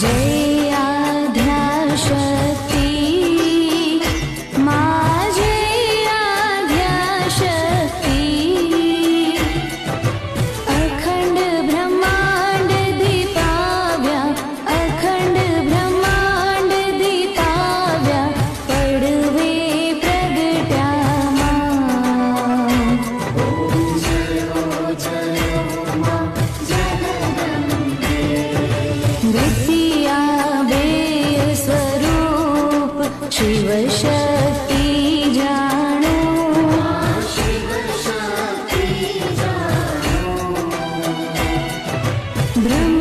जय आद्याशक्ति मा जय आद्याशक्ति अखंड ब्रह्मांड दीपाव्या अखंड ब्रह्मांड दीपाव्या पडवे प्रगट्या मा द्वितीया बेय स्वरूप शिव शक्ति जानो ब्रह्म